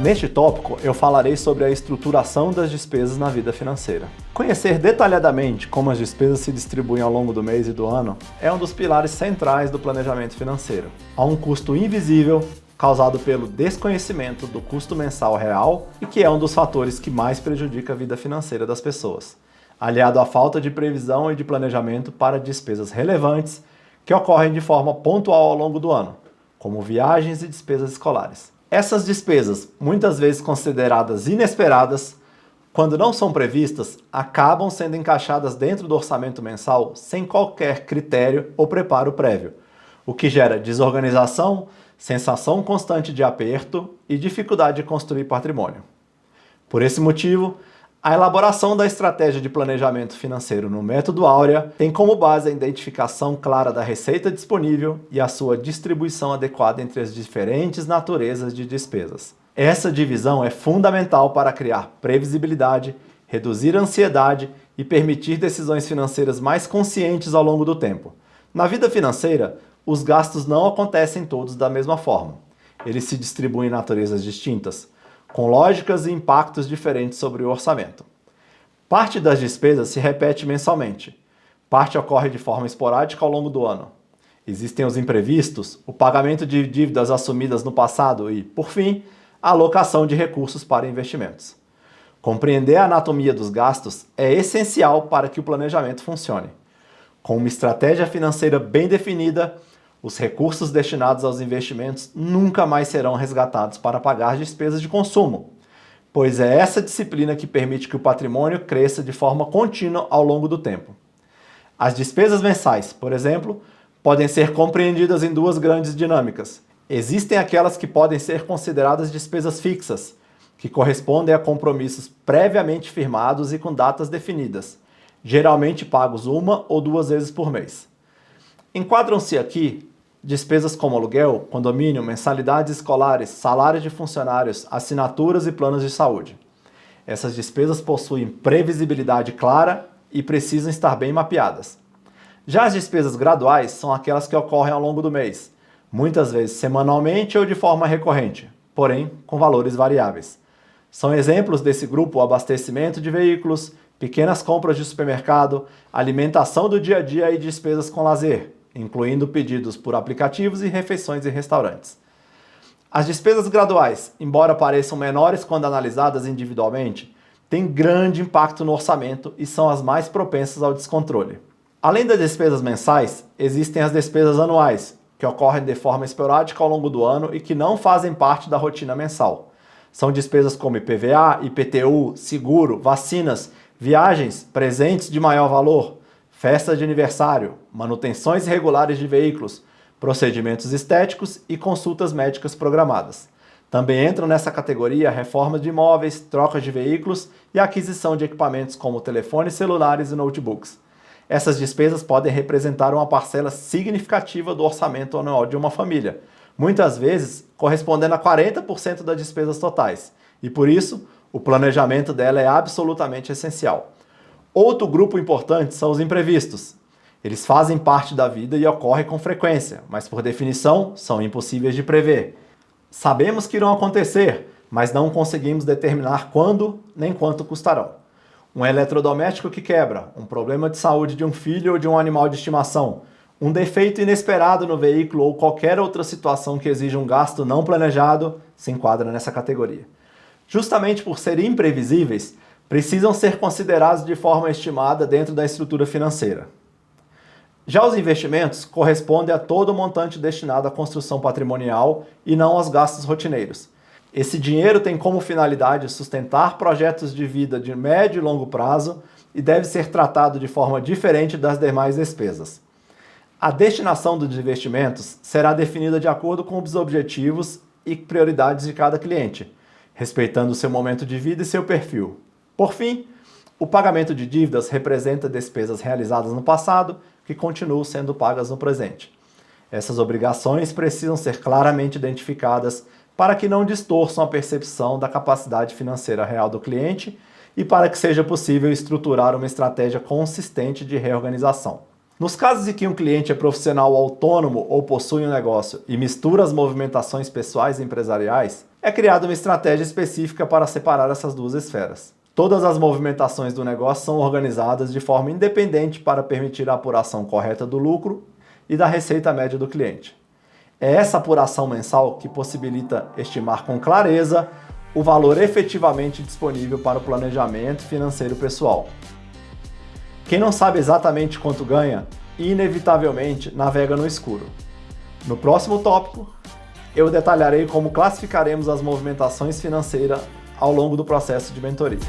Neste tópico, eu falarei sobre a estruturação das despesas na vida financeira. Conhecer detalhadamente como as despesas se distribuem ao longo do mês e do ano é um dos pilares centrais do planejamento financeiro. Há um custo invisível causado pelo desconhecimento do custo mensal real e que é um dos fatores que mais prejudica a vida financeira das pessoas, aliado à falta de previsão e de planejamento para despesas relevantes que ocorrem de forma pontual ao longo do ano, como viagens e despesas escolares. Essas despesas, muitas vezes consideradas inesperadas, quando não são previstas, acabam sendo encaixadas dentro do orçamento mensal sem qualquer critério ou preparo prévio, o que gera desorganização, sensação constante de aperto e dificuldade de construir patrimônio. Por esse motivo, a elaboração da estratégia de planejamento financeiro no Método Áurea tem como base a identificação clara da receita disponível e a sua distribuição adequada entre as diferentes naturezas de despesas. Essa divisão é fundamental para criar previsibilidade, reduzir a ansiedade e permitir decisões financeiras mais conscientes ao longo do tempo. Na vida financeira, os gastos não acontecem todos da mesma forma. Eles se distribuem em naturezas distintas, com lógicas e impactos diferentes sobre o orçamento. Parte das despesas se repete mensalmente. Parte ocorre de forma esporádica ao longo do ano. Existem os imprevistos, o pagamento de dívidas assumidas no passado e, por fim, a alocação de recursos para investimentos. Compreender a anatomia dos gastos é essencial para que o planejamento funcione. Com uma estratégia financeira bem definida, os recursos destinados aos investimentos nunca mais serão resgatados para pagar despesas de consumo, pois é essa disciplina que permite que o patrimônio cresça de forma contínua ao longo do tempo. As despesas mensais, por exemplo, podem ser compreendidas em duas grandes dinâmicas. Existem aquelas que podem ser consideradas despesas fixas, que correspondem a compromissos previamente firmados e com datas definidas, geralmente pagos uma ou duas vezes por mês. Enquadram-se aqui despesas como aluguel, condomínio, mensalidades escolares, salários de funcionários, assinaturas e planos de saúde. Essas despesas possuem previsibilidade clara e precisam estar bem mapeadas. Já as despesas graduais são aquelas que ocorrem ao longo do mês, muitas vezes semanalmente ou de forma recorrente, porém com valores variáveis. São exemplos desse grupo o abastecimento de veículos, pequenas compras de supermercado, alimentação do dia a dia e despesas com lazer, incluindo pedidos por aplicativos e refeições em restaurantes. As despesas graduais, embora pareçam menores quando analisadas individualmente, têm grande impacto no orçamento e são as mais propensas ao descontrole. Além das despesas mensais, existem as despesas anuais, que ocorrem de forma esporádica ao longo do ano e que não fazem parte da rotina mensal. São despesas como IPVA, IPTU, seguro, vacinas, viagens, presentes de maior valor, festa de aniversário, manutenções irregulares de veículos, procedimentos estéticos e consultas médicas programadas. Também entram nessa categoria reformas de imóveis, trocas de veículos e aquisição de equipamentos como telefones celulares e notebooks. Essas despesas podem representar uma parcela significativa do orçamento anual de uma família, muitas vezes correspondendo a 40% das despesas totais, e por isso o planejamento dela é absolutamente essencial. Outro grupo importante são os imprevistos. Eles fazem parte da vida e ocorrem com frequência, mas por definição são impossíveis de prever. Sabemos que irão acontecer, mas não conseguimos determinar quando nem quanto custarão. Um eletrodoméstico que quebra, um problema de saúde de um filho ou de um animal de estimação, um defeito inesperado no veículo ou qualquer outra situação que exija um gasto não planejado se enquadra nessa categoria. Justamente por serem imprevisíveis, precisam ser considerados de forma estimada dentro da estrutura financeira. Já os investimentos correspondem a todo o montante destinado à construção patrimonial e não aos gastos rotineiros. Esse dinheiro tem como finalidade sustentar projetos de vida de médio e longo prazo e deve ser tratado de forma diferente das demais despesas. A destinação dos investimentos será definida de acordo com os objetivos e prioridades de cada cliente, respeitando seu momento de vida e seu perfil. Por fim, o pagamento de dívidas representa despesas realizadas no passado que continuam sendo pagas no presente. Essas obrigações precisam ser claramente identificadas para que não distorçam a percepção da capacidade financeira real do cliente e para que seja possível estruturar uma estratégia consistente de reorganização. Nos casos em que um cliente é profissional autônomo ou possui um negócio e mistura as movimentações pessoais e empresariais, É criada uma estratégia específica para separar essas duas esferas. Todas as movimentações do negócio são organizadas de forma independente para permitir a apuração correta do lucro e da receita média do cliente. É essa apuração mensal que possibilita estimar com clareza o valor efetivamente disponível para o planejamento financeiro pessoal. Quem não sabe exatamente quanto ganha, inevitavelmente navega no escuro. No próximo tópico, eu detalharei como classificaremos as movimentações financeiras ao longo do processo de mentoria.